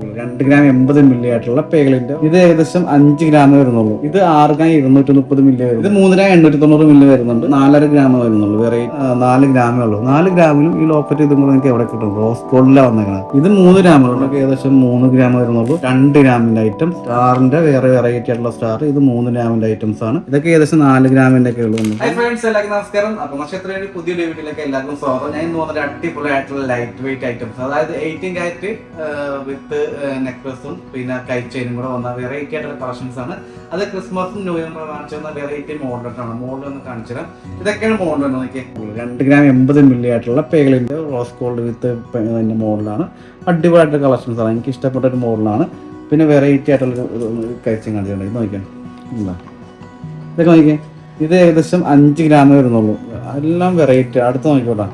2 gram 80 milli ആയിട്ടുള്ള പേഗലിന്റെ ഇത് ഏകദേശം 5 ഗ്രാം വരുന്നുള്ളൂ. ഇത് 6 ഗ്രാം 230 മില്ലി വരും. ഇത് 3 ഗ്രാം 890 മില്ലി വരുന്നുണ്ട്. 4.5 ഗ്രാം വരുന്നുള്ളൂ. വേറെ 4 ഗ്രാമേ ഉള്ളൂ. 4 ഗ്രാമിലും ഈ ലോക്കറ്റ് ഇതും കൂടെ നിങ്ങൾക്ക് എവിടെ കിട്ടും? റോസ് ഗോൾഡിലാണ് വന്നേക്കുന്നത്. ഇത് 3 ഗ്രാമുള്ള ഏകദേശം 3 ഗ്രാം വരുന്നുള്ളൂ. 2 ഗ്രാമിന്റെ ഐറ്റം സ്റ്റാറിന്റെ വേറെ വെറൈറ്റി ആയിട്ടുള്ള സ്റ്റാർ ഇത് 3 ഗ്രാമിന്റെ ഐറ്റംസ് ആണ്. ഇതൊക്കെ ഏകദേശം 4 ഗ്രാമിന്റെ ഒക്കെ ഉള്ളൂ. ഹൈ ഫ്രണ്ട്സ്, എല്ലാവർക്കും നമസ്കാരം. അപ്പൊ നക്ഷത്രയുടെ പുതിയ വീട്ടിലേക്ക് എല്ലാവർക്കും സ്വാഗതം. ഞാൻ ഇന്ന് വന്നിട്ട് അടിപൊളിയായിട്ടുള്ള ലൈറ്റ് വെയിറ്റ് ഐറ്റംസ്, അതായത് 18 കാരറ്റ് വിത്ത് നെക്ലസും പിന്നെ കൈ ചെയിനും കൂടെ വന്ന വെറൈറ്റി ആയിട്ടുള്ള കളക്ഷൻസ് ആണ്. അത് ക്രിസ്മസും ന്യൂ ഇയറും കാണിച്ചു തന്ന വെറൈറ്റി മോഡലാണ്. മോഡൽ ഒന്ന് കാണിച്ചു തരാം. ഇതൊക്കെയാണ് മോഡൽ എന്ന് നോക്കിയാൽ 2 ഗ്രാം 80 മില്ലി ആയിട്ടുള്ള പേഗലിന്റെ റോസ് ഗോൾഡ് വിത്ത് മോഡലാണ്. അടിപൊളിയായിട്ടുള്ള കളക്ഷൻസ് ആണ്. എനിക്ക് ഇഷ്ടപ്പെട്ട ഒരു മോഡലാണ്. പിന്നെ വെറൈറ്റി ആയിട്ടുള്ള കഴിച്ചും കാണിച്ചിട്ടുണ്ട്. ഇത് നോക്കിയാൽ ഇതൊക്കെ നോക്കിയാൽ ഇത് ഏകദേശം 5 ഗ്രാമേ വരുന്നുള്ളൂ. എല്ലാം വെറൈറ്റി. അടുത്ത് നോക്കിക്കോട്ടെ,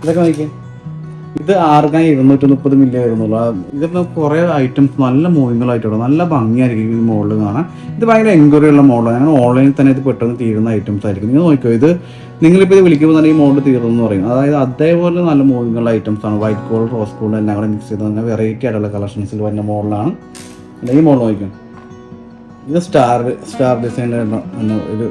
ഇതൊക്കെ നോക്കിയാൽ ഇത് 6 ഗ്രാം 230 മില്ലി വരുന്നുള്ളൂ. ഇതിപ്പോൾ കുറേ ഐറ്റംസ് നല്ല മൂവിങ്ങളായിട്ടുള്ള നല്ല ഭംഗിയായിരിക്കും ഈ മോഡൽ കാണാൻ. ഇത് ഭയങ്കര എൻക്വയറി ഉള്ള മോഡലാണ്. ഞാൻ ഓൺലൈനിൽ തന്നെ ഇത് പെട്ടെന്ന് തീരുന്ന ഐറ്റംസ് ആയിരിക്കും. നിങ്ങൾ നോക്കിയോ, ഇത് നിങ്ങളിപ്പോൾ ഇത് വിളിക്കുമ്പോൾ തന്നെ ഈ മോഡൽ തീർന്നു പറയും. അതായത് അതേപോലെ നല്ല മൂവിങ്ങുള്ള ഐറ്റംസ് ആണ്. വൈറ്റ് ഗോൾഡ് റോസ് ഗോൾഡ് എല്ലാം കൂടെ മിക്സ് ചെയ്ത് തന്നെ വെറൈറ്റി ആയിട്ടുള്ള കളക്ഷൻസിൽ വരുന്ന മോഡലാണ്. ഈ മോഡൽ നോക്കിയോ, ഇത് സ്റ്റാർ ഡിസൈൻ്റെ ഒരു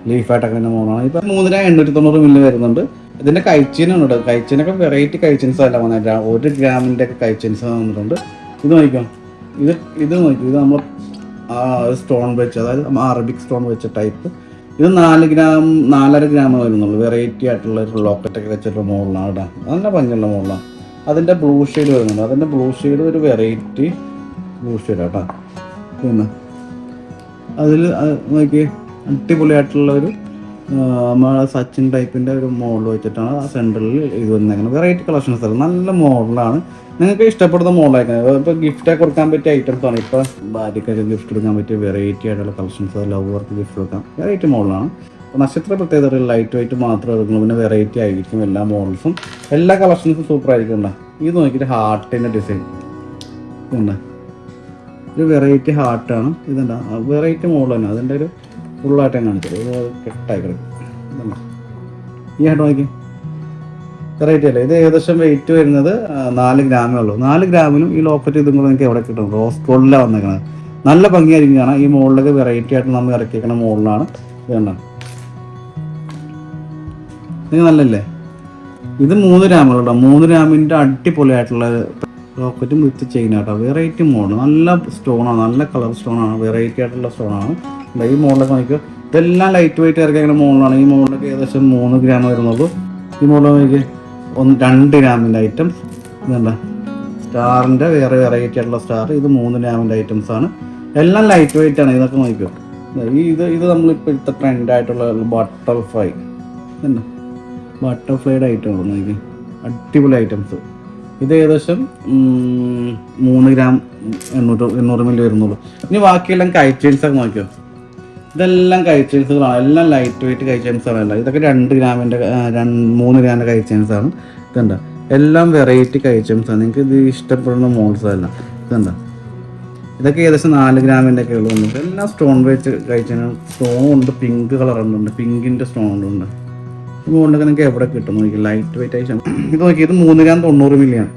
ലീഫായിട്ടൊക്കെ വരുന്ന മോഡലാണ്. ഇപ്പം 3 ഗ്രാം 890 മില്ലി വരുന്നുണ്ട്. ഇതിന്റെ കൈച്ചീനുണ്ട്. കൈച്ചീനൊക്കെ വെറൈറ്റി കൈച്ചീൻസ് അല്ല വന്നിട്ട് 1 ഗ്രാമിന്റെ ഒക്കെ കൈച്ചീൻസ് വന്നിട്ടുണ്ട്. ഇത് നോക്കാം, ഇത് നോക്കി, ഇത് നമ്മൾ സ്റ്റോൺ വെച്ച്, അതായത് അറബിക് സ്റ്റോൺ വെച്ച ടൈപ്പ്. ഇത് 4 ഗ്രാം 4.5 ഗ്രാം വരുന്നുള്ളൂ. വെറൈറ്റി ആയിട്ടുള്ള ഒരു ലോക്കറ്റൊക്കെ വെച്ചിട്ടുള്ള മോഡലാണ് കേട്ടോ. നല്ല ഭംഗിയുള്ള മോഡലാണ്. അതിന്റെ ബ്ലൂ ഷെയ്ഡ് വരുന്നുണ്ട്. അതിന്റെ ബ്ലൂ ഷെയ്ഡ് ഒരു വെറൈറ്റി ബ്ലൂ ഷെയ്ഡ് കേട്ടോ. പിന്നെ അതിൽ നോക്കി അടിപൊളിയായിട്ടുള്ള ഒരു നമ്മളെ സച്ചിൻ ടൈപ്പിൻ്റെ ഒരു മോഡൽ വെച്ചിട്ടാണ് ആ സെൻറ്ററിൽ ഇത് വന്നേക്കുന്നത്. വെറൈറ്റി കളക്ഷൻസ് ആണ്. നല്ല മോഡലാണ്. നിങ്ങൾക്ക് ഇഷ്ടപ്പെടുന്ന മോഡലായിരിക്കും. ഇപ്പോൾ ഗിഫ്റ്റൊക്കെ കൊടുക്കാൻ പറ്റിയ ഐറ്റംസ് ആണ്. ഇപ്പോൾ ഭാര്യക്കൊക്കെ ഗിഫ്റ്റ് കൊടുക്കാൻ പറ്റിയ വെറൈറ്റി ആയിട്ടുള്ള കളക്ഷൻസ്, ലവർക്ക് ഗിഫ്റ്റ് കൊടുക്കാം, വെറൈറ്റി മോഡലാണ്. അപ്പോൾ നക്ഷത്ര പ്രത്യേകത ലൈറ്റ് വെയിറ്റ് മാത്രമേ എടുക്കുള്ളൂ. പിന്നെ വെറൈറ്റി ആയിരിക്കും എല്ലാ മോഡൽസും. എല്ലാ കളക്ഷൻസും സൂപ്പർ ആയിരിക്കും. ഇത് നോക്കിയിട്ട് ഹാർട്ടിൻ്റെ ഡിസൈൻ ഇതുണ്ട്. ഒരു വെറൈറ്റി ഹാർട്ടാണ്. ഇതുണ്ട വെറൈറ്റി മോഡൽ തന്നെ. അതിൻ്റെ ഒരു ഫുള്ളായിട്ടും കാണിച്ചത് ഇത് കെട്ടായി കിടക്കും. ഈ ഹാർട്ട് നോക്കി വെറൈറ്റി അല്ലേ. ഇത് ഏകദേശം വെയിറ്റ് വരുന്നത് 4 ഗ്രാമേ ഉള്ളൂ. 4 ഗ്രാമിനും ഈ ലോക്കറ്റ് ഇതും കൂടെ നിങ്ങൾക്ക് എവിടെ കിട്ടും? റോസ് ഗോൾഡിലാണ് വന്നേക്കുന്നത്. നല്ല ഭംഗിയായിരിക്കും കാണാം. ഈ മോഡലൊക്കെ വെറൈറ്റി ആയിട്ട് നമ്മൾ ഇറക്കിയിരിക്കുന്ന മോഡലാണ്. ഇത് കണ്ട, ഇത് നല്ലല്ലേ. ഇത് 3 ഗ്രാമുള്ള 3 ഗ്രാമിൻ്റെ അടിപൊളിയായിട്ടുള്ള ലോക്കറ്റും വിത്ത് ചെയിൻ ആട്ടോ. വെറൈറ്റി മോഡൽ, നല്ല സ്റ്റോണാണ്, നല്ല കളർ സ്റ്റോണാണ്, വെറൈറ്റി ആയിട്ടുള്ള സ്റ്റോണാണ്. ഈ മോഡലൊക്കെ നോക്കിയോ, ഇതെല്ലാം ലൈറ്റ് വെയിറ്റ് ഇറക്കി അങ്ങനെ മോഡലാണ്. ഈ മോഡലൊക്കെ ഏകദേശം 3 ഗ്രാം വരുന്നുള്ളൂ. ഈ മോഡൽ നോക്കി 2 ഗ്രാമിൻ്റെ ഐറ്റംസ്. ഇതെന്താ സ്റ്റാറിൻ്റെ വേറെ വെറൈറ്റി ആയിട്ടുള്ള സ്റ്റാർ. ഇത് 3 ഗ്രാമിൻ്റെ ഐറ്റംസ് ആണ്. എല്ലാം ലൈറ്റ് വെയിറ്റ് ആണ്. ഇതൊക്കെ നോക്കിയോ, ഇത് നമ്മളിപ്പോൾ ഇപ്പോഴത്തെ ട്രെൻഡായിട്ടുള്ള ബട്ടർഫ്ലൈ. ഇതുണ്ട് ബട്ടർഫ്ലൈയുടെ ഐറ്റം നോക്കി, അടിപൊളി ഐറ്റംസ്. ഇത് ഏകദേശം 3 ഗ്രാം 800 മില്ലി വരുന്നുള്ളൂ. ഇനി ബാക്കിയെല്ലാം കൈ ചെയിൻസൊക്കെ നോക്കിയോ, ഇതെല്ലാം കൈ ചെയിൻസുകളാണ്. എല്ലാം ലൈറ്റ് വെയിറ്റ് കൈ ചെയിൻസാണ്. എല്ലാം ഇതൊക്കെ 2 ഗ്രാമിൻ്റെ 3 ഗ്രാമിൻ്റെ കൈ ചെയിൻസാണ്. ഇതുണ്ട് എല്ലാം വെറൈറ്റി കൈ ചെയിൻസാണ്. നിങ്ങൾക്ക് ഇത് ഇഷ്ടപ്പെടുന്ന മോഡൽസ് എല്ലാം. ഇതുണ്ട് ഇതൊക്കെ ഏകദേശം 4 ഗ്രാമിൻ്റെ ഒക്കെ ഉള്ളൂ. എല്ലാം സ്റ്റോൺ വെച്ച് കൈ ചെയിൻ. സ്റ്റോണും ഉണ്ട്, പിങ്ക് കളർ ഉണ്ട്, പിങ്കിൻ്റെ സ്റ്റോൺ ഉണ്ട്. ഈ മോഡലൊക്കെ നിങ്ങൾക്ക് എവിടെ കിട്ടും നോക്കി, ലൈറ്റ് വെയിറ്റ് ആയിട്ട്. ഇത് നോക്കി, ഇത് 3 ഗ്രാം 90 മില്ലിയാണ്.